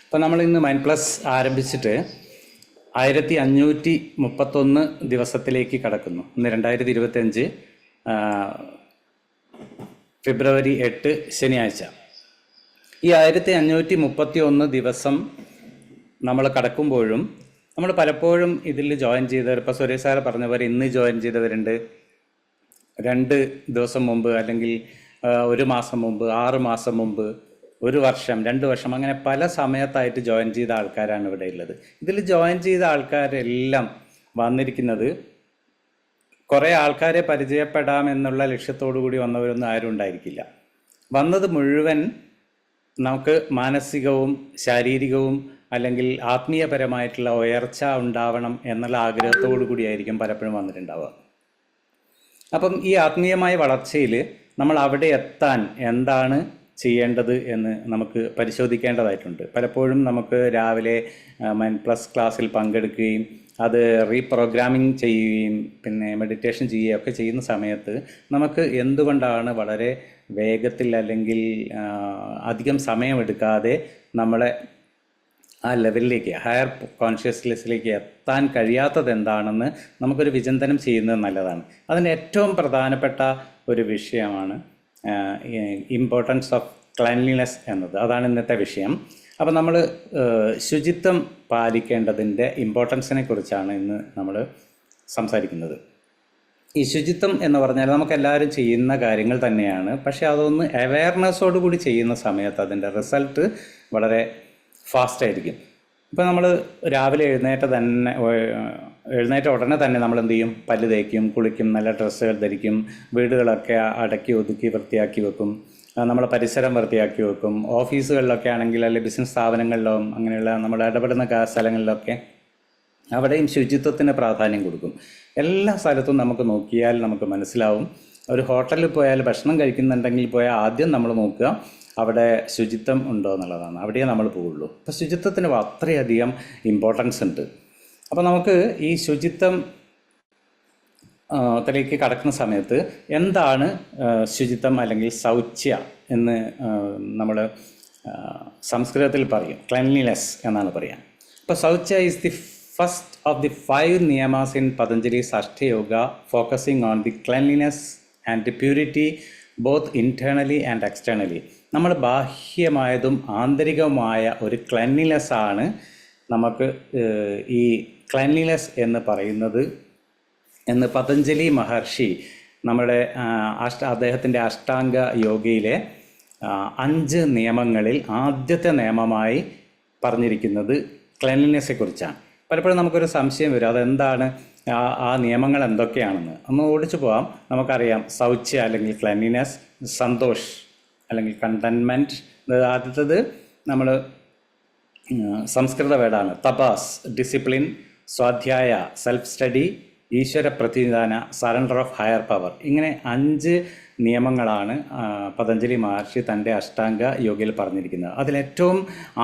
അപ്പോൾ നമ്മൾ ഇന്ന് മൈൻഡ് പ്ലസ് ആരംഭിച്ചിട്ട് 1531 ദിവസത്തിലേക്ക് കടക്കുന്നു. ഇന്ന് 2025 ഫെബ്രുവരി 8 ശനിയാഴ്ച. ഈ 1531 ദിവസം നമ്മൾ കടക്കുമ്പോഴും നമ്മൾ പലപ്പോഴും ഇതിൽ ജോയിൻ ചെയ്തവർ, ഇപ്പോൾ സുരേഷ് സാർ പറഞ്ഞ പോലെ ഇന്ന് ജോയിൻ ചെയ്തവരുണ്ട്, 2 ദിവസം മുമ്പ്, അല്ലെങ്കിൽ 1 മാസം മുമ്പ്, 6 മാസം മുമ്പ്, 1 വർഷം, 2 വർഷം, അങ്ങനെ പല സമയത്തായിട്ട് ജോയിൻ ചെയ്ത ആൾക്കാരാണ് ഇവിടെ ഉള്ളത്. ഇതിൽ ജോയിൻ ചെയ്ത ആൾക്കാരെല്ലാം വന്നിരിക്കുന്നത് കുറേ ആൾക്കാരെ പരിചയപ്പെടാമെന്നുള്ള ലക്ഷ്യത്തോടു കൂടി വന്നവരൊന്നും ആരും ഉണ്ടായിരിക്കില്ല. വന്നത് മുഴുവൻ നമുക്ക് മാനസികവും ശാരീരികവും അല്ലെങ്കിൽ ആത്മീയപരമായിട്ടുള്ള ഉയർച്ച ഉണ്ടാവണം എന്നുള്ള ആഗ്രഹത്തോടു കൂടിയായിരിക്കും പലപ്പോഴും വന്നിട്ടുണ്ടാവുക. അപ്പം ഈ ആത്മീയമായ വളർച്ചയിൽ നമ്മൾ അവിടെ എത്താൻ എന്താണ് ചെയ്യേണ്ടത് എന്ന് നമുക്ക് പരിശോധിക്കേണ്ടതായിട്ടുണ്ട്. പലപ്പോഴും നമുക്ക് രാവിലെ മൈൻഡ് പ്ലസ് ക്ലാസ്സിൽ പങ്കെടുക്കുകയും അത് റീപ്രോഗ്രാമിംഗ് ചെയ്യുകയും പിന്നെ മെഡിറ്റേഷൻ ചെയ്യുകയൊക്കെ ചെയ്യുന്ന സമയത്ത് നമുക്ക് എന്തുകൊണ്ടാണ് വളരെ വേഗത്തിൽ അല്ലെങ്കിൽ അധികം സമയമെടുക്കാതെ നമ്മളെ ആ ലെവലിലേക്ക്, ഹയർ കോൺഷ്യസ്നെസ്സിലേക്ക് എത്താൻ കഴിയാത്തത് എന്താണെന്ന് നമുക്കൊരു വിചിന്തനം ചെയ്യുന്നത് നല്ലതാണ്. അതിന് ഏറ്റവും പ്രധാനപ്പെട്ട ഒരു വിഷയമാണ് ഇമ്പോർട്ടൻസ് ഓഫ് ക്ലീൻലിനെസ് എന്നത്. അതാണ് ഇന്നത്തെ വിഷയം. അപ്പോൾ നമ്മൾ ശുചിത്വം പാലിക്കേണ്ടതിൻ്റെ ഇമ്പോർട്ടൻസിനെ കുറിച്ചാണ് ഇന്ന് നമ്മൾ സംസാരിക്കുന്നത്. ഈ ശുചിത്വം എന്ന് പറഞ്ഞാൽ നമുക്കെല്ലാവരും ചെയ്യുന്ന കാര്യങ്ങൾ തന്നെയാണ്. പക്ഷേ അതൊന്ന് അവയർനെസ്സോട് കൂടി ചെയ്യുന്ന സമയത്ത് അതിൻ്റെ റിസൾട്ട് വളരെ ഫാസ്റ്റായിരിക്കും. ഇപ്പോൾ നമ്മൾ രാവിലെ എഴുന്നേറ്റ ഉടനെ തന്നെ നമ്മൾ എന്ത് ചെയ്യും? പല്ല് തേക്കും, കുളിക്കും, നല്ല ഡ്രസ്സുകൾ ധരിക്കും, വീടുകളൊക്കെ അടക്കി ഒതുക്കി വൃത്തിയാക്കി വെക്കും, നമ്മളെ പരിസരം വൃത്തിയാക്കി വെക്കും. ഓഫീസുകളിലൊക്കെ ആണെങ്കിൽ, അല്ലെങ്കിൽ ബിസിനസ് സ്ഥാപനങ്ങളിലും അങ്ങനെയുള്ള നമ്മൾ ഇടപെടുന്ന സ്ഥലങ്ങളിലൊക്കെ അവിടെയും ശുചിത്വത്തിന് പ്രാധാന്യം കൊടുക്കും. എല്ലാ സ്ഥലത്തും നമുക്ക് നോക്കിയാൽ നമുക്ക് മനസ്സിലാവും. ഒരു ഹോട്ടലിൽ പോയാൽ ഭക്ഷണം കഴിക്കുന്നുണ്ടെങ്കിൽ പോയാൽ ആദ്യം നമ്മൾ നോക്കുക അവിടെ ശുചിത്വം ഉണ്ടോ എന്നുള്ളതാണ്. അവിടെയേ നമ്മൾ പോവുള്ളൂ. അപ്പോൾ ശുചിത്വത്തിന് അത്രയധികം ഇമ്പോർട്ടൻസ് ഉണ്ട്. അപ്പോൾ നമുക്ക് ഈ ശുചിത്വം ത്തിലേക്ക് കടക്കുന്ന സമയത്ത് എന്താണ് ശുചിത്വം അല്ലെങ്കിൽ ശൗച്യ എന്ന് നമ്മൾ സംസ്കൃതത്തിൽ പറയും. ക്ലെൻലിനെസ് എന്നാണ് പറയുക. അപ്പോൾ shaucha is the first of the 5 niyamas in Patanjali's Ashtayoga, focusing on the cleanliness and purity both internally and externally. നമ്മൾ ബാഹ്യമായതും ആന്തരികവുമായ ഒരു ക്ലെൻലിനെസ്സാണ് നമുക്ക് ഈ ക്ലെൻലിനെസ് എന്ന് പറയുന്നത് എന്ന് പതഞ്ജലി മഹർഷി നമ്മുടെ അദ്ദേഹത്തിൻ്റെ അഷ്ടാംഗ യോഗയിലെ 5 നിയമങ്ങളിൽ ആദ്യത്തെ നിയമമായി പറഞ്ഞിരിക്കുന്നത് ക്ലെൻലിനെസ്സെ കുറിച്ചാണ്. പലപ്പോഴും നമുക്കൊരു സംശയം വരും, അതെന്താണ്, ആ നിയമങ്ങൾ എന്തൊക്കെയാണെന്ന്. ഒന്ന് ഓടിച്ചു പോകാം. നമുക്കറിയാം, ശൗച്യ അല്ലെങ്കിൽ ക്ലെൻലിനെസ്, സന്തോഷ് അല്ലെങ്കിൽ കണ്ടൻമെൻറ്റ്. ആദ്യത്തേത് നമ്മൾ സംസ്കൃത വേർഡാണ്. തപാസ്, ഡിസിപ്ലിൻ, സ്വാധ്യായ, സെൽഫ് സ്റ്റഡി, ഈശ്വര പ്രതിനിധാന, സറണ്ടർ ഓഫ് ഹയർ പവർ. ഇങ്ങനെ 5 നിയമങ്ങളാണ് പതഞ്ജലി മഹർഷി തൻ്റെ അഷ്ടാംഗ യോഗയിൽ പറഞ്ഞിരിക്കുന്നത്. അതിലേറ്റവും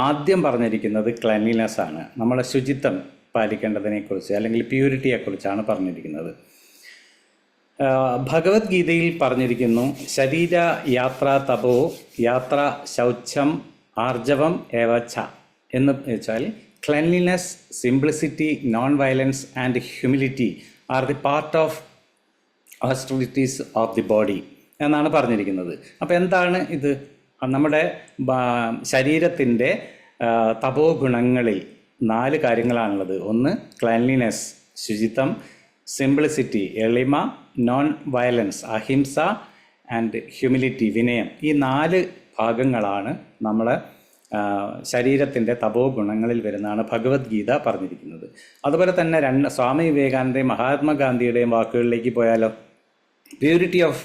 ആദ്യം പറഞ്ഞിരിക്കുന്നത് ക്ലെൻലിനെസ് ആണ്. നമ്മളെ ശുചിത്വം പാലിക്കേണ്ടതിനെക്കുറിച്ച് അല്ലെങ്കിൽ പ്യൂരിറ്റിയെക്കുറിച്ചാണ് പറഞ്ഞിരിക്കുന്നത്. ഭഗവത്ഗീതയിൽ പറഞ്ഞിരിക്കുന്നു, ശരീര യാത്ര തപോ യാത്ര ശൗചം ആർജവം ഏവച്ച എന്ന് വെച്ചാൽ cleanliness, simplicity, non violence and humility are the part of austerities of the body എന്നാണ് പറഞ്ഞിരിക്കുന്നത്. അപ്പോൾ എന്താണ് ഇത്? നമ്മുടെ ശരീരത്തിൻ്റെ തപോ ഗുണങ്ങളിൽ 4 കാര്യങ്ങളാണുള്ളത്. ഒന്ന് ക്ലെൻലിനെസ്, ശുചിത്വം; സിംപ്ലിസിറ്റി, എളിമ; non violence, ahimsa; and humility, വിനയം. ഈ 4 ഭാഗങ്ങളാണ് നമ്മളെ ശരീരത്തിൻ്റെ തപോ ഗുണങ്ങളിൽ വരുന്നതാണ് ഭഗവത്ഗീത പറഞ്ഞിരിക്കുന്നത്. അതുപോലെ തന്നെ സ്വാമി വിവേകാനന്ദയും മഹാത്മാഗാന്ധിയുടെയും വാക്കുകളിലേക്ക് പോയാലോ, purity of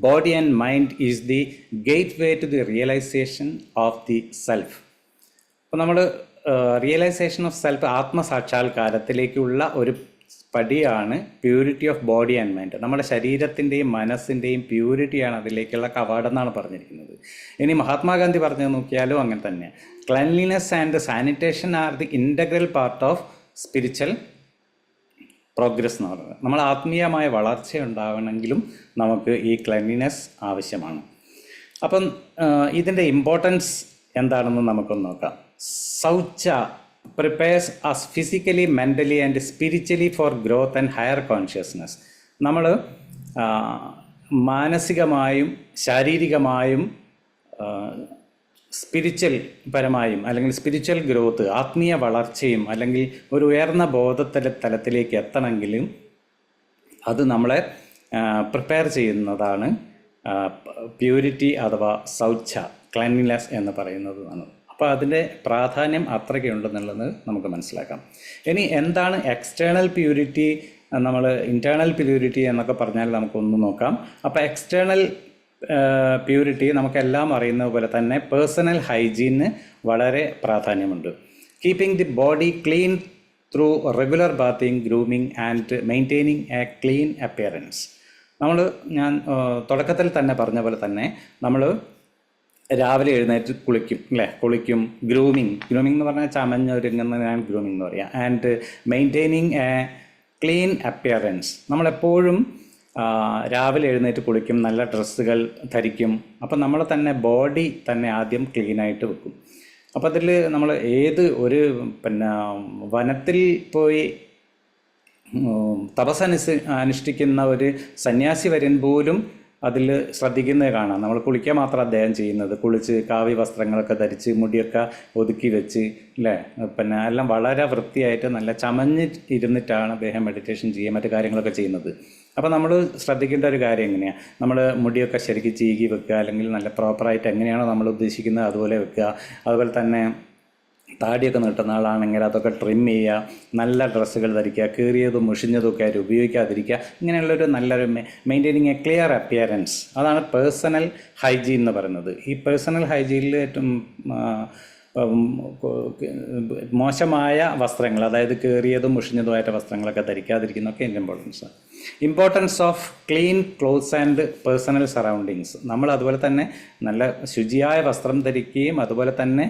body and mind is the gateway to the realisation of the self. അപ്പോൾ നമ്മൾ റിയലൈസേഷൻ ഓഫ് സെൽഫ്, ആത്മസാക്ഷാത്കാരത്തിലേക്കുള്ള ഒരു പടിയാണ് purity of body and mind. നമ്മുടെ ശരീരത്തിൻ്റെയും മനസ്സിൻ്റെയും പ്യൂരിറ്റിയാണ് അതിലേക്കുള്ള കവാടം എന്നാണ് പറഞ്ഞിരിക്കുന്നത്. ഇനി മഹാത്മാഗാന്ധി പറഞ്ഞു നോക്കിയാലും അങ്ങനെ തന്നെ. Cleanliness and sanitation are the integral part of spiritual progress എന്ന് പറയുന്നത്. നമ്മൾ ആത്മീയമായ വളർച്ച ഉണ്ടാവണമെങ്കിലും നമുക്ക് ഈ ക്ലെൻലിനെസ് ആവശ്യമാണ്. അപ്പം ഇതിൻ്റെ ഇമ്പോർട്ടൻസ് എന്താണെന്ന് നമുക്കൊന്ന് നോക്കാം. Shaucha prepares us physically, mentally and spiritually for growth and higher consciousness. നമ്മൾ മാനസികമായും ശാരീരികമായും സ്പിരിച്വൽ പരമായും അല്ലെങ്കിൽ സ്പിരിച്വൽ ഗ്രോത്ത്, ആത്മീയ വളർച്ചയും അല്ലെങ്കിൽ ഒരു ഉയർന്ന തലത്തിലേക്ക് എത്തണമെങ്കിലും അത് നമ്മളെ പ്രിപ്പയർ ചെയ്യുന്നതാണ് പ്യൂരിറ്റി അഥവാ സൗച്ഛ, ക്ലീൻലിനെസ് എന്ന് പറയുന്നതാണ്. അപ്പോൾ അതിൻ്റെ പ്രാധാന്യം അത്രയ്ക്കുണ്ടെന്നുള്ളത് നമുക്ക് മനസ്സിലാക്കാം. ഇനി എന്താണ് എക്സ്റ്റേണൽ പ്യൂരിറ്റി, നമ്മൾ ഇൻറ്റേർണൽ പ്യൂരിറ്റി എന്നൊക്കെ പറഞ്ഞാൽ നമുക്കൊന്ന് നോക്കാം. അപ്പോൾ എക്സ്റ്റേണൽ പ്യൂരിറ്റി നമുക്കെല്ലാം അറിയുന്ന പോലെ തന്നെ പേഴ്സണൽ ഹൈജീന് വളരെ പ്രാധാന്യമുണ്ട്. Keeping the body clean through regular bathing, grooming and maintaining A clean appearance. ഞാൻ തുടക്കത്തിൽ തന്നെ പറഞ്ഞ പോലെ തന്നെ നമ്മൾ രാവിലെ എഴുന്നേറ്റ് കുളിക്കും. ഗ്രൂമിങ് എന്ന് പറഞ്ഞാൽ ചമഞ്ഞൊരുങ്ങുന്നതാണ് ഗ്രൂമിങ് എന്ന് പറയുക. And maintaining A clean appearance, നമ്മളെപ്പോഴും രാവിലെ എഴുന്നേറ്റ് കുളിക്കും, നല്ല ഡ്രസ്സുകൾ ധരിക്കും. അപ്പം നമ്മൾ തന്നെ ബോഡി തന്നെ ആദ്യം ക്ലീനായിട്ട് വെക്കും. അപ്പോൾ അതിൽ നമ്മൾ ഒരു വനത്തിൽ പോയി അനുഷ്ഠിക്കുന്ന ഒരു സന്യാസി വര്യൻ പോലും അതിൽ ശ്രദ്ധിക്കുന്നത് കാണാം. നമ്മൾ കുളിക്കാൻ മാത്രം അദ്ദേഹം ചെയ്യുന്നത്, കുളിച്ച് കാവ്യ വസ്ത്രങ്ങളൊക്കെ ധരിച്ച് മുടിയൊക്കെ ഒതുക്കി വെച്ച് എല്ലാം വളരെ വൃത്തിയായിട്ട് നല്ല ഇരുന്നിട്ടാണ് അദ്ദേഹം മെഡിറ്റേഷൻ ചെയ്യുക, മറ്റു കാര്യങ്ങളൊക്കെ ചെയ്യുന്നത്. അപ്പോൾ നമ്മൾ ശ്രദ്ധിക്കേണ്ട ഒരു കാര്യം എങ്ങനെയാണ്, നമ്മൾ മുടിയൊക്കെ ശരിക്കും ചീകി വെക്കുക, അല്ലെങ്കിൽ നല്ല പ്രോപ്പറായിട്ട് എങ്ങനെയാണോ നമ്മൾ ഉദ്ദേശിക്കുന്നത് അതുപോലെ വെക്കുക. അതുപോലെ തന്നെ താടിയൊക്കെ നീട്ടുന്ന ആളാണെങ്കിൽ അതൊക്കെ ട്രിം ചെയ്യുക, നല്ല ഡ്രസ്സുകൾ ധരിക്കുക, കീറിയതും മുഷിഞ്ഞതും ഒക്കെ ആയിട്ട് ഉപയോഗിക്കാതിരിക്കുക. ഇങ്ങനെയുള്ളൊരു നല്ലൊരു മെയിൻറ്റെയിനിങ് എ ക്ലിയർ അപ്പിയറൻസ്, അതാണ് പേഴ്സണൽ ഹൈജീൻ എന്ന് പറയുന്നത്. ഈ പേഴ്സണൽ ഹൈജീനിൽ ഏറ്റവും മോശമായ വസ്ത്രങ്ങൾ, അതായത് കീറിയതും മുഷിഞ്ഞതുമായിട്ട് വസ്ത്രങ്ങളൊക്കെ ധരിക്കാതിരിക്കുന്നതൊക്കെ എൻ്റെ importance of clean clothes and personal surroundings. നമ്മൾ അതുപോലെ തന്നെ നല്ല ശുചിയായ വസ്ത്രം ധരിക്കുകയും അതുപോലെ തന്നെ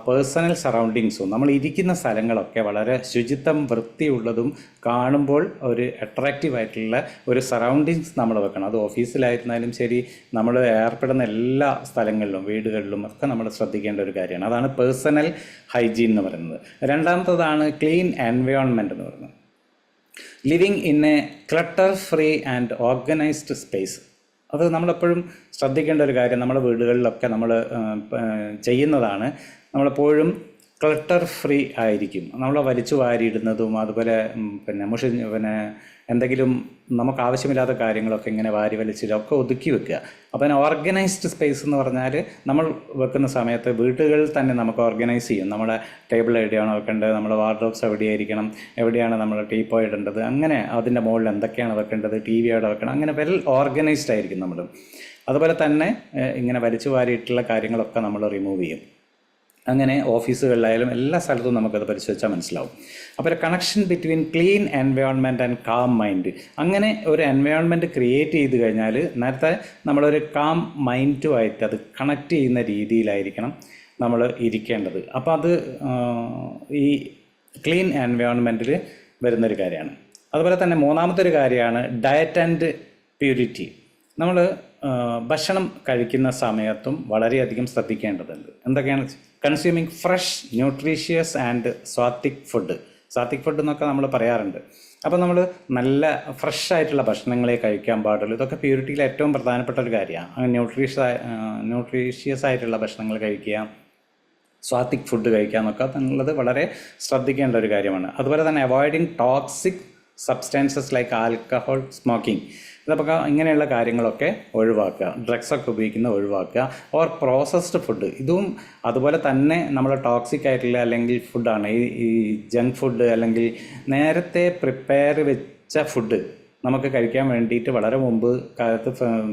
പേഴ്സണൽ സറൗണ്ടിങ്സും, നമ്മൾ ഇരിക്കുന്ന സ്ഥലങ്ങളൊക്കെ വളരെ ശുചിത്വം വൃത്തിയുള്ളതും കാണുമ്പോൾ ഒരു അട്രാക്റ്റീവായിട്ടുള്ള ഒരു സറൗണ്ടിങ്സ് നമ്മൾ വെക്കണം. അത് ഓഫീസിലായിരുന്നാലും ശരി, നമ്മൾ ഏർപ്പെടുന്ന എല്ലാ സ്ഥലങ്ങളിലും വീടുകളിലും ഒക്കെ നമ്മൾ ശ്രദ്ധിക്കേണ്ട ഒരു കാര്യമാണ്. അതാണ് പേഴ്സണൽ ഹൈജീൻ എന്ന് പറയുന്നത്. രണ്ടാമത്തതാണ് ക്ലീൻ എൻവയോൺമെൻറ്റ് എന്ന് പറയുന്നത്. Living in A clutter free and organised space. അത് നമ്മളെപ്പോഴും ശ്രദ്ധിക്കേണ്ട ഒരു കാര്യം. നമ്മുടെ വീടുകളിലൊക്കെ നമ്മൾ ചെയ്യുന്നതാണ്. നമ്മളെപ്പോഴും ക്ലട്ടർ ഫ്രീ ആയിരിക്കും. നമ്മൾ വലിച്ചു വാരിയിടുന്നതും അതുപോലെ എന്തെങ്കിലും നമുക്ക് ആവശ്യമില്ലാത്ത കാര്യങ്ങളൊക്കെ ഇങ്ങനെ വാരി വലിച്ചിട്ടൊക്കെ ഒതുക്കി വെക്കുക. അപ്പോൾ ഓർഗനൈസ്ഡ് സ്പേസ് എന്ന് പറഞ്ഞാൽ നമ്മൾ വെക്കുന്ന സമയത്ത് വീടുകളിൽ തന്നെ നമുക്ക് ഓർഗനൈസ് ചെയ്യും. നമ്മുടെ ടേബിൾ എവിടെയാണോ വെക്കേണ്ടത്, നമ്മുടെ വാർഡ്രോബ്സ് എവിടെയായിരിക്കണം, എവിടെയാണ് നമ്മൾ ടീപ്പോ ഇടേണ്ടത്, അങ്ങനെ അതിൻ്റെ മുകളിൽ എന്തൊക്കെയാണ് വെക്കേണ്ടത്, TV എവിടെ വെക്കണം, അങ്ങനെ വെൽ ഓർഗനൈസ്ഡ് ആയിരിക്കും നമ്മൾ. അതുപോലെ തന്നെ ഇങ്ങനെ വലിച്ചു വാരിയിട്ടുള്ള കാര്യങ്ങളൊക്കെ നമ്മൾ റിമൂവ് ചെയ്യും. അങ്ങനെ ഓഫീസുകളിലായാലും എല്ലാ സ്ഥലത്തും നമുക്കത് പരിശോധിച്ചാൽ മനസ്സിലാവും. അപ്പോൾ connection between clean environment and calm mind, അങ്ങനെ ഒരു എൻവയോൺമെൻറ്റ് ക്രിയേറ്റ് ചെയ്ത് കഴിഞ്ഞാൽ നേരത്തെ നമ്മളൊരു കാം മൈൻഡുമായിട്ട് അത് കണക്ട് ചെയ്യുന്ന രീതിയിലായിരിക്കണം നമ്മൾ ഇരിക്കേണ്ടത്. അപ്പോൾ അത് ഈ ക്ലീൻ എൻവയോൺമെൻറ്റിൽ വരുന്നൊരു കാര്യമാണ്. അതുപോലെ തന്നെ മൂന്നാമത്തെ ഒരു കാര്യമാണ് ഡയറ്റ് ആൻഡ് പ്യൂരിറ്റി. നമ്മൾ ഭക്ഷണം കഴിക്കുന്ന സമയത്തും വളരെയധികം ശ്രദ്ധിക്കേണ്ടതുണ്ട്. എന്തൊക്കെയാണ്? Consuming fresh, nutritious and Satwik food. Satwik food എന്നൊക്കെ നമ്മൾ പറയാറുണ്ട്. അപ്പോൾ നമ്മൾ നല്ല ഫ്രഷ് ആയിട്ടുള്ള ഭക്ഷണങ്ങളെ കഴിക്കാൻ പാടുള്ളൂ. ഇതൊക്കെ പ്യൂരിറ്റിയിൽ ഏറ്റവും പ്രധാനപ്പെട്ട ഒരു കാര്യമാണ്. അങ്ങനെ ന്യൂട്രീഷ്യസ് ആയിട്ടുള്ള ഭക്ഷണങ്ങൾ കഴിക്കുക, സാത്വിക് ഫുഡ് കഴിക്കുക എന്നൊക്കെ എന്നുള്ളത് വളരെ ശ്രദ്ധിക്കേണ്ട ഒരു കാര്യമാണ്. അതുപോലെ തന്നെ avoiding toxic substances like alcohol, smoking, ഇതൊക്കെ ഇങ്ങനെയുള്ള കാര്യങ്ങളൊക്കെ ഒഴിവാക്കുക. ഡ്രഗ്സൊക്കെ ഉപയോഗിക്കുന്നത് ഒഴിവാക്കുക. ഓർ പ്രോസസ്ഡ് ഫുഡ്, ഇതും അതുപോലെ തന്നെ നമ്മൾ ടോക്സിക് ആയിട്ടുള്ള അല്ലെങ്കിൽ ഫുഡാണ് ഈ ജങ്ക് ഫുഡ്, അല്ലെങ്കിൽ നേരത്തെ പ്രിപ്പയർ വെച്ച ഫുഡ് നമുക്ക് കഴിക്കാൻ വേണ്ടിയിട്ട് വളരെ മുമ്പ് കാലത്ത്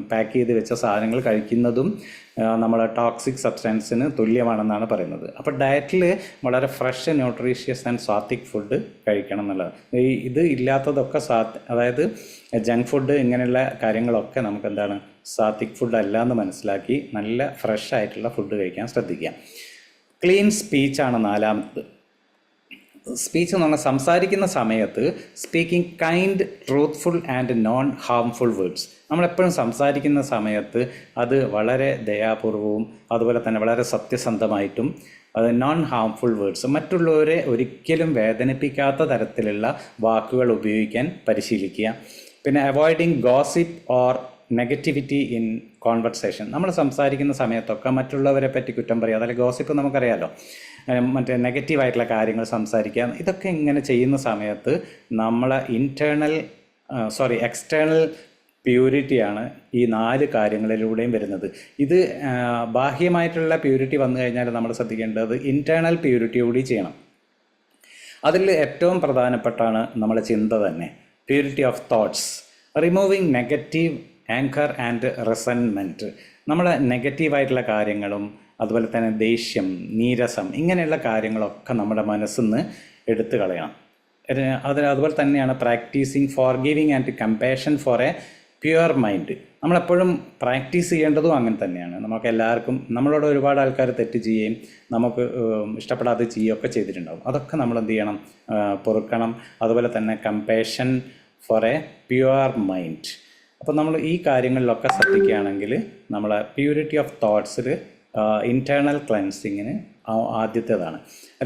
പാക്ക് ചെയ്ത് വെച്ച സാധനങ്ങൾ കഴിക്കുന്നതും നമ്മളെ ടോക്സിക് സബ്സ്റ്റൻസിന് തുല്യമാണെന്നാണ് പറയുന്നത്. അപ്പോൾ ഡയറ്റിൽ വളരെ fresh, nutritious and Satwik food കഴിക്കണം എന്നുള്ളത്. ഇത് ഇല്ലാത്തതൊക്കെ അതായത് ജങ്ക് ഫുഡ് ഇങ്ങനെയുള്ള കാര്യങ്ങളൊക്കെ നമുക്ക് എന്താണ് സാത്വിക് ഫുഡ് അല്ല എന്ന് മനസ്സിലാക്കി നല്ല ഫ്രഷ് ആയിട്ടുള്ള ഫുഡ് കഴിക്കാൻ ശ്രദ്ധിക്കുക. ക്ലീൻ സ്പീച്ചാണ് നാലാമത്. സ്പീച്ച് എന്ന് പറഞ്ഞാൽ സംസാരിക്കുന്ന സമയത്ത് speaking kind, truthful and non harmful words. നമ്മളെപ്പോഴും സംസാരിക്കുന്ന സമയത്ത് അത് വളരെ ദയാപൂർവവും അതുപോലെ തന്നെ വളരെ സത്യസന്ധമായിട്ടും അത് നോൺ ഹാംഫുൾ വേർഡ്സ്, മറ്റുള്ളവരെ ഒരിക്കലും വേദനിപ്പിക്കാത്ത തരത്തിലുള്ള വാക്കുകൾ ഉപയോഗിക്കാൻ പരിശീലിക്കുക. പിന്നെ avoiding gossip or negativity in conversation. നമ്മൾ സംസാരിക്കുന്ന സമയത്തൊക്കെ മറ്റുള്ളവരെ പറ്റി കുറ്റം പറയുക, അതല്ലെങ്കിൽ ഗോസിപ്പ് നമുക്കറിയാമല്ലോ, മറ്റേ നെഗറ്റീവായിട്ടുള്ള കാര്യങ്ങൾ സംസാരിക്കുക. ഇതൊക്കെ ഇങ്ങനെ ചെയ്യുന്ന സമയത്ത് നമ്മളെ എക്സ്റ്റേണൽ പ്യൂരിറ്റിയാണ് ഈ 4 കാര്യങ്ങളിലൂടെയും വരുന്നത്. ഇത് ബാഹ്യമായിട്ടുള്ള പ്യൂരിറ്റി വന്നു കഴിഞ്ഞാൽ നമ്മൾ ശ്രദ്ധിക്കേണ്ടത് ഇൻറ്റേർണൽ പ്യൂരിറ്റി കൂടി ചെയ്യണം. അതിൽ ഏറ്റവും പ്രധാനപ്പെട്ടാണ് നമ്മളെ ചിന്ത തന്നെ. Purity of thoughts, removing negative anger and resentment. നമ്മളെ നെഗറ്റീവായിട്ടുള്ള കാര്യങ്ങളും അതുപോലെ തന്നെ ദേഷ്യം, നീരസം, ഇങ്ങനെയുള്ള കാര്യങ്ങളൊക്കെ നമ്മുടെ മനസ്സിൽ നിന്ന് എടുത്തു കളയണം. അതുപോലെ തന്നെയാണ് practising forgiving and compassion for a pure mind. നമ്മളെപ്പോഴും പ്രാക്ടീസ് ചെയ്യേണ്ടതും അങ്ങനെ തന്നെയാണ്. നമുക്ക് എല്ലാവർക്കും നമ്മളോട് ഒരുപാട് ആൾക്കാർ തെറ്റ് ചെയ്യുകയും നമുക്ക് ഇഷ്ടപ്പെടാതെ ചെയ്യുകയൊക്കെ ചെയ്തിട്ടുണ്ടാകും. അതൊക്കെ നമ്മൾ എന്ത് ചെയ്യണം? പൊറുക്കണം. അതുപോലെ തന്നെ compassion for a pure mind. അപ്പോൾ നമ്മൾ ഈ കാര്യങ്ങളിലൊക്കെ ശ്രദ്ധിക്കുകയാണെങ്കിൽ നമ്മളെ പ്യൂരിറ്റി ഓഫ് തോട്ട്സിൽ ഇൻറ്റേർണൽ ക്ലെൻസിങ്ങിന് ആദ്യത്തേതാണ്.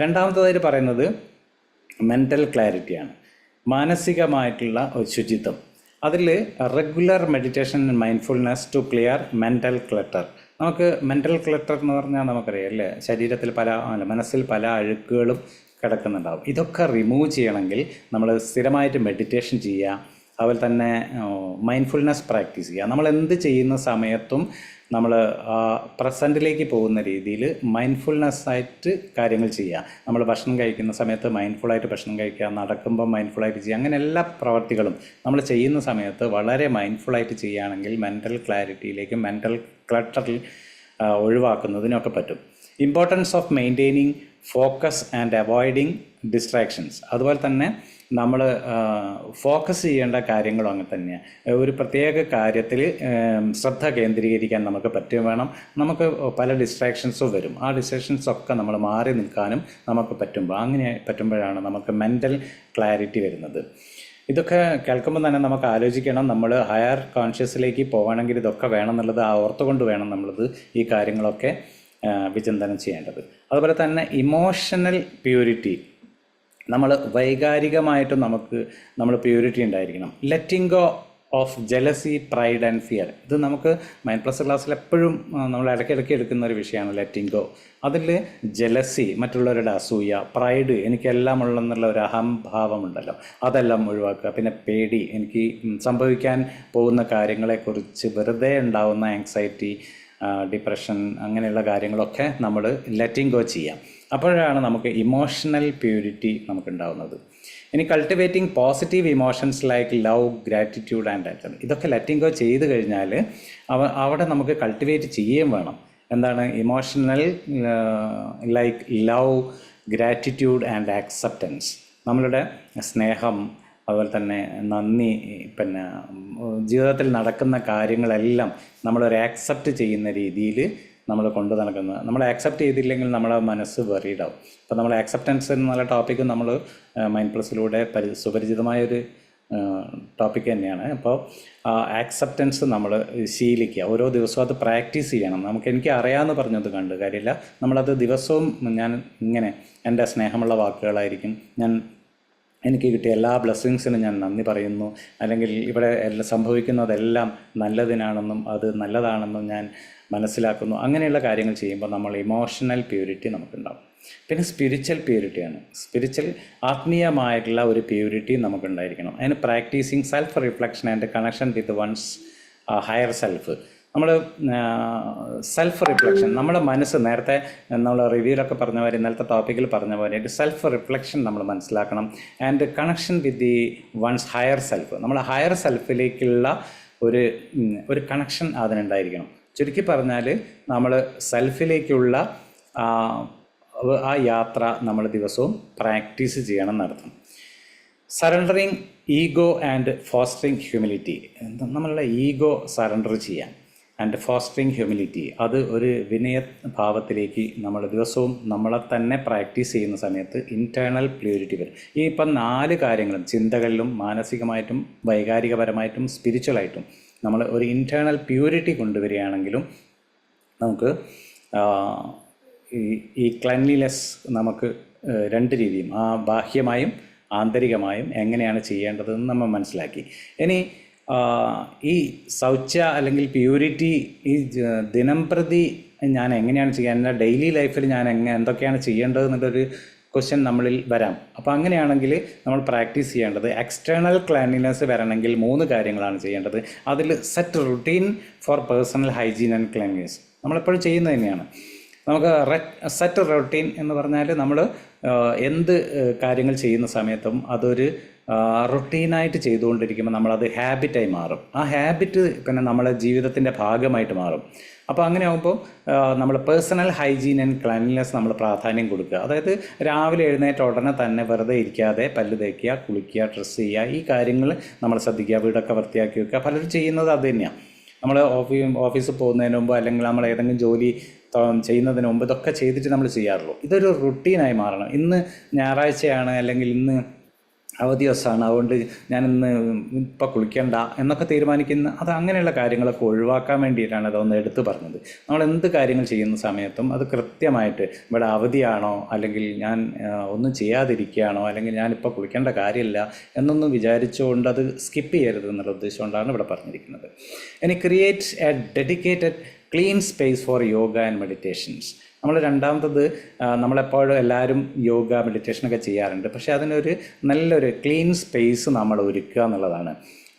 രണ്ടാമത്തേതായിട്ട് പറയുന്നത് മെൻ്റൽ ക്ലാരിറ്റിയാണ്, മാനസികമായിട്ടുള്ള ഒരു ശുചിത്വം. അതിൽ regular meditation and mindfulness to clear mental clutter. നമുക്ക് മെൻ്റൽ ക്ലട്ടർ എന്ന് പറഞ്ഞാൽ നമുക്കറിയാം അല്ലേ, ശരീരത്തിൽ മനസ്സിൽ പല അഴുക്കുകളും കിടക്കുന്നുണ്ടാവും. ഇതൊക്കെ റിമൂവ് ചെയ്യണമെങ്കിൽ നമ്മൾ സ്ഥിരമായിട്ട് മെഡിറ്റേഷൻ ചെയ്യുക, അതുപോലെ തന്നെ മൈൻഡ്ഫുൾനെസ് പ്രാക്ടീസ് ചെയ്യുക. നമ്മൾ എന്ത് ചെയ്യുന്ന സമയത്തും നമ്മൾ പ്രസൻറ്റിലേക്ക് പോകുന്ന രീതിയിൽ മൈൻഡ്ഫുൾനെസ്സായിട്ട് കാര്യങ്ങൾ ചെയ്യുക. നമ്മൾ ഭക്ഷണം കഴിക്കുന്ന സമയത്ത് മൈൻഡ്ഫുള്ളായിട്ട് ഭക്ഷണം കഴിക്കുക, നടക്കുമ്പോൾ മൈൻഡ്ഫുള്ളായിട്ട് ചെയ്യുക. അങ്ങനെ എല്ലാ പ്രവർത്തികളും നമ്മൾ ചെയ്യുന്ന സമയത്ത് വളരെ മൈൻഡ്ഫുള്ളായിട്ട് ചെയ്യുകയാണെങ്കിൽ മെൻ്റൽ ക്ലാരിറ്റിയിലേക്ക്, മെൻ്റൽ ക്ലട്ടറിൽ ഒഴിവാക്കുന്നതിനൊക്കെ പറ്റും. Importance of maintaining focus and avoiding distractions. അതുപോലെ തന്നെ നമ്മൾ ഫോക്കസ് ചെയ്യേണ്ട കാര്യങ്ങളും അങ്ങനെ തന്നെയാണ്. ഒരു പ്രത്യേക കാര്യത്തിൽ ശ്രദ്ധ കേന്ദ്രീകരിക്കാൻ നമുക്ക് വേണം. നമുക്ക് പല ഡിസ്ട്രാക്ഷൻസും വരും. ആ ഡിസ്ട്രാക്ഷൻസൊക്കെ നമ്മൾ മാറി നിൽക്കാനും നമുക്ക് പറ്റുമ്പോഴാണ് നമുക്ക് മെൻ്റൽ ക്ലാരിറ്റി വരുന്നത്. ഇതൊക്കെ കേൾക്കുമ്പോൾ തന്നെ നമുക്ക് ആലോചിക്കണം, നമ്മൾ ഹയർ കോൺഷ്യസിലേക്ക് പോകണമെങ്കിൽ ഇതൊക്കെ വേണമെന്നുള്ളത് ഓർത്തുകൊണ്ട് വേണം നമ്മളത് ഈ കാര്യങ്ങളൊക്കെ വിചിന്തനം ചെയ്യേണ്ടത്. അതുപോലെ തന്നെ ഇമോഷണൽ പ്യൂരിറ്റി, നമ്മൾ വൈകാരികമായിട്ടും നമ്മൾ പ്യൂരിറ്റി ഉണ്ടായിരിക്കണം. Letting go of jealousy, pride and fear. ഇത് നമുക്ക് മൈൻഡ് പ്ലസ് ക്ലാസ്സിൽ എപ്പോഴും നമ്മൾ ഇടയ്ക്കിടയ്ക്ക് എടുക്കുന്ന ഒരു വിഷയമാണ് ലെറ്റിംഗ് ഗോ. അതിൽ ജലസി, മറ്റുള്ളവരുടെ അസൂയ, പ്രൈഡ്, എനിക്കെല്ലാം ഉള്ളെന്നുള്ള ഒരു അഹംഭാവമുണ്ടല്ലോ, അതെല്ലാം ഒഴിവാക്കുക. പിന്നെ പേടി, എനിക്ക് സംഭവിക്കാൻ പോകുന്ന കാര്യങ്ങളെക്കുറിച്ച് വെറുതെ ഉണ്ടാവുന്ന ആങ്സൈറ്റി, ഡിപ്രഷൻ, അങ്ങനെയുള്ള കാര്യങ്ങളൊക്കെ നമ്മൾ ലെറ്റിംഗ് ഗോ ചെയ്യാം. അപ്പോഴാണ് നമുക്ക് ഇമോഷണൽ പ്യൂരിറ്റി നമുക്കുണ്ടാവുന്നത്. ഇനി cultivating positive emotions like love, gratitude and action. ഇതൊക്കെ ലെറ്റിംഗ് ഗോ ചെയ്ത് കഴിഞ്ഞാൽ അവിടെ നമുക്ക് കൾട്ടിവേറ്റ് ചെയ്യുകയും വേണം. എന്താണ് emotional like love, gratitude and acceptance. നമ്മളുടെ സ്നേഹം, അതുപോലെ തന്നെ നന്ദി, പിന്നെ ജീവിതത്തിൽ നടക്കുന്ന കാര്യങ്ങളെല്ലാം നമ്മളൊരു ആക്സെപ്റ്റ് ചെയ്യുന്ന രീതിയിൽ നമ്മൾ കൊണ്ടു നടക്കുന്നത്. നമ്മൾ ആക്സെപ്റ്റ് ചെയ്തില്ലെങ്കിൽ നമ്മളെ മനസ്സ് വെറീഡാവും. അപ്പോൾ നമ്മൾ ആക്സെപ്റ്റൻസ് എന്നുള്ള ടോപ്പിക്ക് നമ്മൾ മൈൻഡ് പ്ലസിലൂടെ സുപരിചിതമായൊരു ടോപ്പിക്ക് തന്നെയാണ്. അപ്പോൾ ആക്സെപ്റ്റൻസ് നമ്മൾ ശീലിക്കുക, ഓരോ ദിവസവും അത് പ്രാക്ടീസ് ചെയ്യണം. എനിക്ക് അറിയാമെന്ന് പറഞ്ഞത് കണ്ട് കാര്യമില്ല, നമ്മളത് ദിവസവും ഞാൻ ഇങ്ങനെ എൻ്റെ സ്നേഹമുള്ള വാക്കുകളായിരിക്കും, എനിക്ക് കിട്ടിയ എല്ലാ ബ്ലെസ്സിങ്സിനും ഞാൻ നന്ദി പറയുന്നു, അല്ലെങ്കിൽ ഇവിടെ സംഭവിക്കുന്നതെല്ലാം നല്ലതിനാണെന്നും അത് നല്ലതാണെന്നും ഞാൻ മനസ്സിലാക്കുന്നു. അങ്ങനെയുള്ള കാര്യങ്ങൾ ചെയ്യുമ്പോൾ നമ്മൾ ഇമോഷണൽ പ്യൂരിറ്റി നമുക്കുണ്ടാകും. പിന്നെ സ്പിരിച്വൽ പ്യൂരിറ്റിയാണ്. ആത്മീയമായിട്ടുള്ള ഒരു പ്യൂരിറ്റി നമുക്കുണ്ടായിരിക്കണം. അതിന് practising self reflection and connection with one's higher self. നമ്മൾ സെൽഫ് റിഫ്ലക്ഷൻ, നമ്മുടെ മനസ്സ്, നേരത്തെ നമ്മൾ റിവ്യൂലൊക്കെ പറഞ്ഞ പോലെ, ഇന്നലത്തെ ടോപ്പിക്കിൽ പറഞ്ഞ പോലെ സെൽഫ് റിഫ്ലക്ഷൻ നമ്മൾ മനസ്സിലാക്കണം. And connection with the one's higher self. നമ്മൾ ഹയർ സെൽഫിലേക്കുള്ള ഒരു കണക്ഷൻ അതിനുണ്ടായിരിക്കണം. ചുരുക്കി പറഞ്ഞാൽ നമ്മൾ സെൽഫിലേക്കുള്ള ആ യാത്ര നമ്മൾ ദിവസവും പ്രാക്ടീസ് ചെയ്യണം എന്നർത്ഥം. Surrendering ego and fostering humility. നമ്മളുടെ ഈഗോ സറണ്ടർ ചെയ്യാൻ, ആൻഡ് ഫോസ്റ്ററിങ് ഹ്യൂമിലിറ്റി, അത് ഒരു വിനയഭാവത്തിലേക്ക് നമ്മൾ ദിവസവും നമ്മളെ തന്നെ പ്രാക്ടീസ് ചെയ്യുന്ന സമയത്ത് ഇൻറ്റേർണൽ പ്യൂരിറ്റി വരും. ഈ ഇപ്പം 4 കാര്യങ്ങളും ചിന്തകളിലും, മാനസികമായിട്ടും, വൈകാരികപരമായിട്ടും, സ്പിരിച്വലായിട്ടും നമ്മൾ ഒരു ഇൻറ്റേർണൽ പ്യൂരിറ്റി കൊണ്ടുവരികയാണെങ്കിലും നമുക്ക് ഈ ക്ലൻലിനെസ് നമുക്ക് രണ്ട് രീതിയും, ബാഹ്യമായും ആന്തരികമായും എങ്ങനെയാണ് ചെയ്യേണ്ടതെന്ന് നമ്മൾ മനസ്സിലാക്കി. ഇനി ഈ ശൗച്യ അല്ലെങ്കിൽ പ്യൂരിറ്റി ഈ ദിനം പ്രതി ഞാൻ എങ്ങനെയാണ് ചെയ്യുക, എൻ്റെ ഡെയിലി ലൈഫിൽ ഞാൻ എന്തൊക്കെയാണ് ചെയ്യേണ്ടത് എന്നുള്ളൊരു ക്വസ്റ്റ്യൻ നമ്മളിൽ വരാം. അപ്പോൾ അങ്ങനെയാണെങ്കിൽ നമ്മൾ പ്രാക്ടീസ് ചെയ്യേണ്ടത് എക്സ്റ്റേണൽ ക്ലീൻലിനെസ് വരണമെങ്കിൽ 3 കാര്യങ്ങളാണ് ചെയ്യേണ്ടത്. അതിൽ set routine for personal hygiene and cleanliness നമ്മളെപ്പോഴും ചെയ്യുന്നത് തന്നെയാണ്. നമുക്ക് സെറ്റ് റൊട്ടീൻ എന്ന് പറഞ്ഞാൽ നമ്മൾ എന്ത് കാര്യങ്ങൾ ചെയ്യുന്ന സമയത്തും അതൊരു റൊട്ടീനായിട്ട് ചെയ്തുകൊണ്ടിരിക്കുമ്പോൾ നമ്മളത് ഹാബിറ്റായി മാറും. ആ ഹാബിറ്റ് പിന്നെ നമ്മളെ ജീവിതത്തിൻ്റെ ഭാഗമായിട്ട് മാറും. അപ്പോൾ അങ്ങനെ ആകുമ്പോൾ നമ്മൾ പേഴ്സണൽ ഹൈജീൻ ആൻഡ് ക്ലീൻലിനെസ് നമ്മൾ പ്രാധാന്യം കൊടുക്കുക. അതായത് രാവിലെ എഴുന്നേറ്റ ഉടനെ തന്നെ വെറുതെ ഇരിക്കാതെ പല്ല് തേക്കുക, കുളിക്കുക, ഡ്രസ്സ് ചെയ്യുക, ഈ കാര്യങ്ങൾ നമ്മൾ ശ്രദ്ധിക്കുക. വീടൊക്കെ വൃത്തിയാക്കി വെക്കുക. പലരും ചെയ്യുന്നത് അത് തന്നെയാണ്. നമ്മൾ ഓഫീസിൽ പോകുന്നതിന് മുമ്പ് അല്ലെങ്കിൽ നമ്മൾ ഏതെങ്കിലും ജോലി ചെയ്യുന്നതിന് മുമ്പ് ഇതൊക്കെ ചെയ്തിട്ട് നമ്മൾ ചെയ്യാറുള്ളൂ. ഇതൊരു റുട്ടീനായി മാറണം. ഇന്ന് ഞായറാഴ്ചയാണ് അല്ലെങ്കിൽ ഇന്ന് അവധി ദിവസമാണ്, അതുകൊണ്ട് ഞാനിന്ന് ഇപ്പോൾ കുളിക്കണ്ട എന്നൊക്കെ തീരുമാനിക്കുന്ന അത് അങ്ങനെയുള്ള കാര്യങ്ങളൊക്കെ ഒഴിവാക്കാൻ വേണ്ടിയിട്ടാണ് അതൊന്ന് എടുത്തു പറഞ്ഞത്. നമ്മൾ എന്ത് കാര്യങ്ങൾ ചെയ്യുന്ന സമയത്തും അത് കൃത്യമായിട്ട് ഇവിടെ അവധിയാണോ അല്ലെങ്കിൽ ഞാൻ ഒന്നും ചെയ്യാതിരിക്കുകയാണോ അല്ലെങ്കിൽ ഞാനിപ്പോൾ കുളിക്കേണ്ട കാര്യമില്ല എന്നൊന്നും വിചാരിച്ചുകൊണ്ട് അത് സ്കിപ്പ് ചെയ്യരുത് എന്നുള്ള ഉദ്ദേശം കൊണ്ടാണ് ഇവിടെ പറഞ്ഞിരിക്കുന്നത്. ഇനി create A dedicated clean space four yoga and meditations. നമ്മൾ രണ്ടാമത്തത് നമ്മളെപ്പോഴും എല്ലാവരും യോഗ മെഡിറ്റേഷനൊക്കെ ചെയ്യാറുണ്ട്, പക്ഷേ അതിനൊരു നല്ലൊരു ക്ലീൻ സ്പേസ് നമ്മൾ ഒരുക്കുക എന്നുള്ളതാണ്.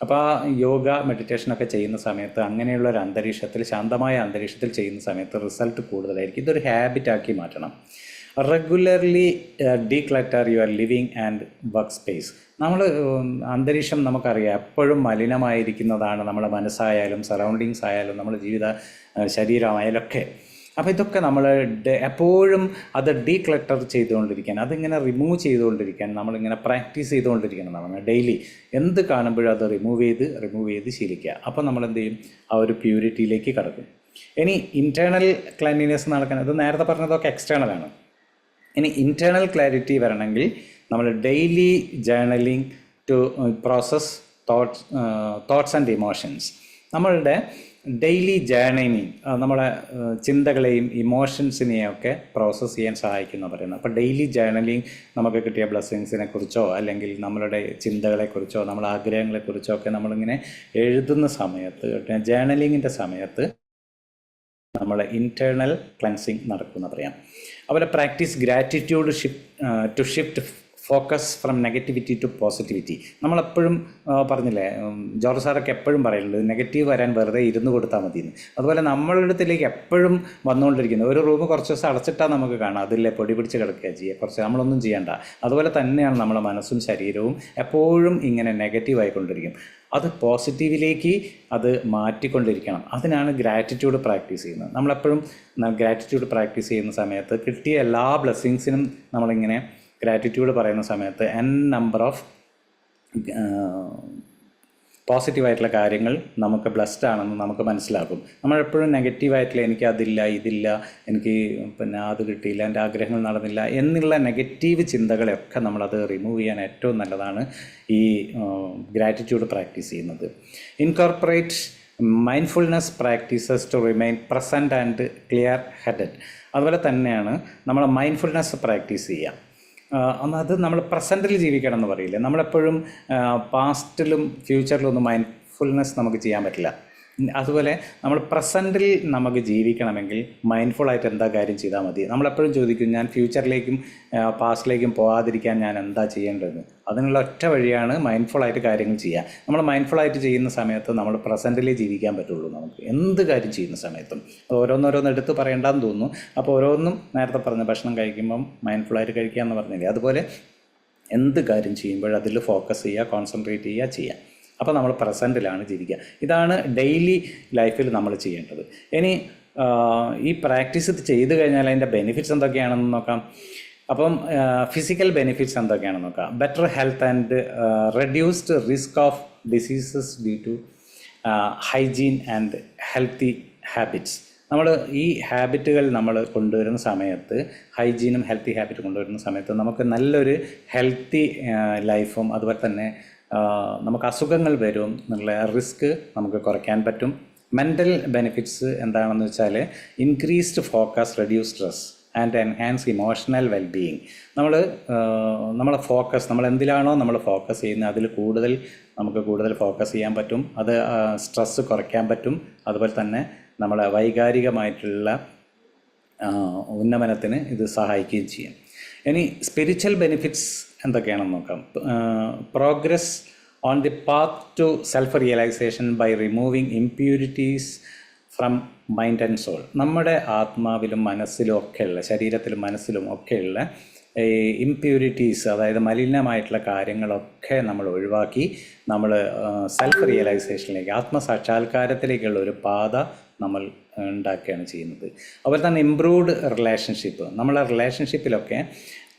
അപ്പോൾ ആ യോഗ മെഡിറ്റേഷനൊക്കെ ചെയ്യുന്ന സമയത്ത് അങ്ങനെയുള്ള ഒരു അന്തരീക്ഷത്തിൽ, ശാന്തമായ അന്തരീക്ഷത്തിൽ ചെയ്യുന്ന സമയത്ത് റിസൾട്ട് കൂടുതലായിരിക്കും. ഇതൊരു ഹാബിറ്റാക്കി മാറ്റണം. Regularly ഡീക്ലറ്റർ your living and work space. നമ്മൾ അന്തരീക്ഷം നമുക്കറിയാം എപ്പോഴും മലിനമായിരിക്കുന്നതാണ് നമ്മുടെ മനസ്സായാലും സറൗണ്ടിങ്സ് ആയാലും നമ്മുടെ ശരീരമായാലും ഒക്കെ. അപ്പോൾ ഇതൊക്കെ നമ്മൾ എപ്പോഴും അത് ഡീക്ലട്ടർ ചെയ്തുകൊണ്ടിരിക്കാൻ, അതിങ്ങനെ റിമൂവ് ചെയ്തുകൊണ്ടിരിക്കാൻ നമ്മളിങ്ങനെ പ്രാക്ടീസ് ചെയ്തുകൊണ്ടിരിക്കണം. നമ്മൾ ഡെയിലി എന്ത് കാണുമ്പോഴും അത് റിമൂവ് ചെയ്ത് ശീലിക്കുക. അപ്പോൾ നമ്മൾ എന്ത് ചെയ്യും, ആ ഒരു പ്യൂരിറ്റിയിലേക്ക് കടക്കും. ഇനി ഇൻറ്റേർണൽ ക്ലീൻലിനെസ് നടക്കാൻ, ഇത് നേരത്തെ പറഞ്ഞതൊക്കെ എക്സ്റ്റേണലാണ്. ഇനി ഇൻറ്റേർണൽ ക്ലാരിറ്റി വരണമെങ്കിൽ നമ്മൾ daily journaling to process thoughts and emotions. നമ്മളുടെ ഡെയിലി ജേർണലിംഗ് നമ്മളെ ചിന്തകളെയും ഇമോഷൻസിനെയും ഒക്കെ പ്രോസസ്സ് ചെയ്യാൻ സഹായിക്കുന്ന പറയുന്നത്. അപ്പോൾ ഡെയിലി ജേർണലിംഗ് നമുക്ക് കിട്ടിയ ബ്ലെസ്സിങ്സിനെ കുറിച്ചോ അല്ലെങ്കിൽ നമ്മളുടെ ചിന്തകളെക്കുറിച്ചോ നമ്മളെ ആഗ്രഹങ്ങളെക്കുറിച്ചോ ഒക്കെ നമ്മളിങ്ങനെ എഴുതുന്ന സമയത്ത്, ജേർണലിങ്ങിൻ്റെ സമയത്ത് നമ്മളെ ഇൻറ്റേർണൽ ക്ലെൻസിങ് നടക്കുമെന്ന് പറയാം. അതുപോലെ practise gratitude to shift focus from negativity to positivity. നമ്മളെപ്പോഴും പറഞ്ഞില്ലേ, ജോർജ് സാറൊക്കെ എപ്പോഴും പറയുന്നുണ്ട് നെഗറ്റീവ് വരാൻ വെറുതെ ഇരുന്ന് കൊടുത്താൽ മതിയെന്ന്. അതുപോലെ നമ്മളുടെ അടുത്തേക്ക് എപ്പോഴും വന്നുകൊണ്ടിരിക്കുന്നത്, ഒരു റൂം കുറച്ച് ദിവസം അടച്ചിട്ടാൽ നമുക്ക് കാണാം അതില്ലേ പൊടി പിടിച്ച് കിടക്കുക ചെയ്യുക, കുറച്ച് നമ്മളൊന്നും ചെയ്യേണ്ട. അതുപോലെ തന്നെയാണ് നമ്മുടെ മനസ്സും ശരീരവും എപ്പോഴും ഇങ്ങനെ നെഗറ്റീവ് ആയിക്കൊണ്ടിരിക്കും. അത് പോസിറ്റീവിലേക്ക് അത് മാറ്റിക്കൊണ്ടിരിക്കണം. അതിനാണ് ഗ്രാറ്റിറ്റ്യൂഡ് പ്രാക്ടീസ് ചെയ്യുന്നത്. നമ്മളെപ്പോഴും ഗ്രാറ്റിറ്റ്യൂഡ് പ്രാക്ടീസ് ചെയ്യുന്ന സമയത്ത് കിട്ടിയ എല്ലാ ബ്ലെസ്സിങ്സിനും നമ്മളിങ്ങനെ ഗ്രാറ്റിറ്റ്യൂഡ് പറയുന്ന സമയത്ത് നമ്പർ ഓഫ് പോസിറ്റീവായിട്ടുള്ള കാര്യങ്ങൾ നമുക്ക് ബ്ലെസ്ഡ് ആണെന്ന് നമുക്ക് മനസ്സിലാക്കും. നമ്മളെപ്പോഴും നെഗറ്റീവായിട്ടുള്ള എനിക്ക് അതില്ല, ഇതില്ല, എനിക്ക് പിന്നെ അത് കിട്ടിയില്ല, എൻ്റെ ആഗ്രഹങ്ങൾ നടന്നില്ല എന്നുള്ള നെഗറ്റീവ് ചിന്തകളെയൊക്കെ നമ്മളത് റിമൂവ് ചെയ്യാൻ ഏറ്റവും നല്ലതാണ് ഈ ഗ്രാറ്റിറ്റ്യൂഡ് പ്രാക്ടീസ് ചെയ്യുന്നത്. Incorporate mindfulness practices to remain present and clear headed. അതുപോലെ തന്നെയാണ് നമ്മൾ മൈൻഡ്ഫുൾനെസ് പ്രാക്ടീസ് ചെയ്യുക. അത് നമ്മൾ പ്രസൻറ്റിൽ ജീവിക്കണം എന്ന് പറയില്ലേ, നമ്മളെപ്പോഴും പാസ്റ്റിലും ഫ്യൂച്ചറിലും ഒന്നും മൈൻഡ്ഫുൾനെസ് നമുക്ക് ചെയ്യാൻ പറ്റില്ല. അതുപോലെ നമ്മൾ പ്രസൻറ്റിൽ നമുക്ക് ജീവിക്കണമെങ്കിൽ മൈൻഡ്ഫുള്ളായിട്ട് എന്താ കാര്യം ചെയ്താൽ മതി. നമ്മളെപ്പോഴും ചോദിക്കും, ഞാൻ ഫ്യൂച്ചറിലേക്കും പാസ്റ്റിലേക്കും പോകാതിരിക്കാൻ ഞാൻ എന്താ ചെയ്യേണ്ടതെന്ന്. അതിനുള്ള ഒറ്റ വഴിയാണ് മൈൻഡ്ഫുള്ളായിട്ട് കാര്യങ്ങൾ ചെയ്യുക. നമ്മൾ മൈൻഡ്ഫുള്ളായിട്ട് ചെയ്യുന്ന സമയത്ത് നമ്മൾ പ്രസൻറ്റിലേ ജീവിക്കാൻ പറ്റുള്ളൂ. നമുക്ക് എന്ത് കാര്യം ചെയ്യുന്ന സമയത്തും ഓരോന്നോരോന്ന് എടുത്ത് പറയേണ്ടെന്ന് തോന്നുന്നു. അപ്പോൾ ഓരോന്നും നേരത്തെ പറഞ്ഞ ഭക്ഷണം കഴിക്കുമ്പം മൈൻഡ്ഫുള്ളായിട്ട് കഴിക്കുക എന്ന് പറഞ്ഞില്ലേ, അതുപോലെ എന്ത് കാര്യം ചെയ്യുമ്പോഴും അതിൽ ഫോക്കസ് ചെയ്യുക, കോൺസെൻട്രേറ്റ് ചെയ്യുക. അപ്പോൾ നമ്മൾ പ്രസൻറ്റിലാണ് ജീവിക്കുക. ഇതാണ് ഡെയിലി ലൈഫിൽ നമ്മൾ ചെയ്യേണ്ടത്. ഇനി ഈ പ്രാക്ടീസ് ചെയ്ത് കഴിഞ്ഞാൽ അതിൻ്റെ ബെനിഫിറ്റ്സ് എന്തൊക്കെയാണെന്ന് നോക്കാം. അപ്പം ഫിസിക്കൽ ബെനിഫിറ്റ്സ് എന്തൊക്കെയാണെന്ന് നോക്കാം. Better health and reduced risk of diseases due to hygiene and healthy habits. നമ്മൾ ഈ ഹാബിറ്റുകൾ നമ്മൾ കൊണ്ടുവരുന്ന സമയത്ത്, ഹൈജീനും ഹെൽത്തി ഹാബിറ്റ് കൊണ്ടുവരുന്ന സമയത്ത് നമുക്ക് നല്ലൊരു ഹെൽത്തി ലൈഫും അതുപോലെ തന്നെ നമുക്ക് അസുഖങ്ങൾ വരും എന്നുള്ള റിസ്ക് നമുക്ക് കുറയ്ക്കാൻ പറ്റും. മെൻ്റൽ ബെനിഫിറ്റ്സ് എന്താണെന്ന് വെച്ചാൽ increased focus, reduce stress. And enhance emotional wellbeing. നമ്മളെ ഫോക്കസ്, നമ്മൾ എന്തിലാണോ നമ്മൾ ഫോക്കസ് ചെയ്യുന്നത് അതിൽ നമുക്ക് കൂടുതൽ ഫോക്കസ് ചെയ്യാൻ പറ്റും. അത് സ്ട്രെസ്സ് കുറയ്ക്കാൻ പറ്റും. അതുപോലെ തന്നെ നമ്മളെ വൈകാരികമായിട്ടുള്ള ഉന്നമനത്തിന് ഇത് സഹായിക്കുകയും ചെയ്യും. ഇനി സ്പിരിച്വൽ ബെനിഫിറ്റ്സ് എന്തൊക്കെയാണെന്ന് നോക്കാം. Progress on the path to self realisation by removing impurities from mind and soul. നമ്മുടെ ആത്മാവിലും മനസ്സിലും ഒക്കെയുള്ള, ശരീരത്തിലും മനസ്സിലും ഒക്കെയുള്ള ഈ ഇംപ്യൂരിറ്റീസ്, അതായത് മലിനമായിട്ടുള്ള കാര്യങ്ങളൊക്കെ നമ്മൾ ഒഴിവാക്കി നമ്മൾ സെൽഫ് റിയലൈസേഷനിലേക്ക്, ആത്മസാക്ഷാത്കാരത്തിലേക്കുള്ള ഒരു പാത നമ്മൾ ഉണ്ടാക്കുകയാണ് ചെയ്യുന്നത്. അതുപോലെ തന്നെ ഇംപ്രൂവ്ഡ് റിലേഷൻഷിപ്പ്. നമ്മളെ റിലേഷൻഷിപ്പിലൊക്കെ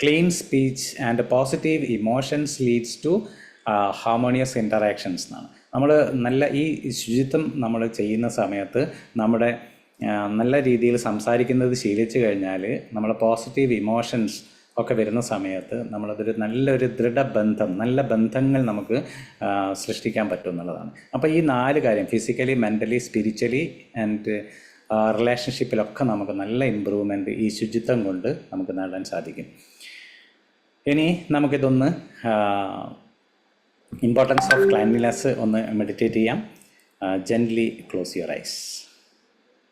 clean speech and positive emotions leads to harmonious interactions എന്നാണ്. നമ്മൾ ഈ ശുചിത്വം നമ്മൾ ചെയ്യുന്ന സമയത്ത് നമ്മുടെ നല്ല രീതിയിൽ സംസാരിക്കുന്നത് ശീലിച്ചു കഴിഞ്ഞാൽ നമ്മളെ പോസിറ്റീവ് ഇമോഷൻസ് ഒക്കെ വരുന്ന സമയത്ത് നമ്മളതൊരു നല്ലൊരു നല്ല ബന്ധങ്ങൾ നമുക്ക് സൃഷ്ടിക്കാൻ പറ്റും എന്നുള്ളതാണ്. അപ്പോൾ ഈ 4 കാര്യം, ഫിസിക്കലി, മെൻ്റലി, സ്പിരിച്വലി ആൻഡ് റിലേഷൻഷിപ്പിലൊക്കെ നമുക്ക് നല്ല ഇമ്പ്രൂവ്മെൻറ്റ് ഈ ശുചിത്വം കൊണ്ട് നമുക്ക് നേടാൻ സാധിക്കും. ഇനി നമുക്കിതൊന്ന് ഇമ്പോർട്ടൻസ് ഓഫ് ക്ലീൻലിനെസ് ഒന്ന് മെഡിറ്റേറ്റ് ചെയ്യാം. Gently close your eyes.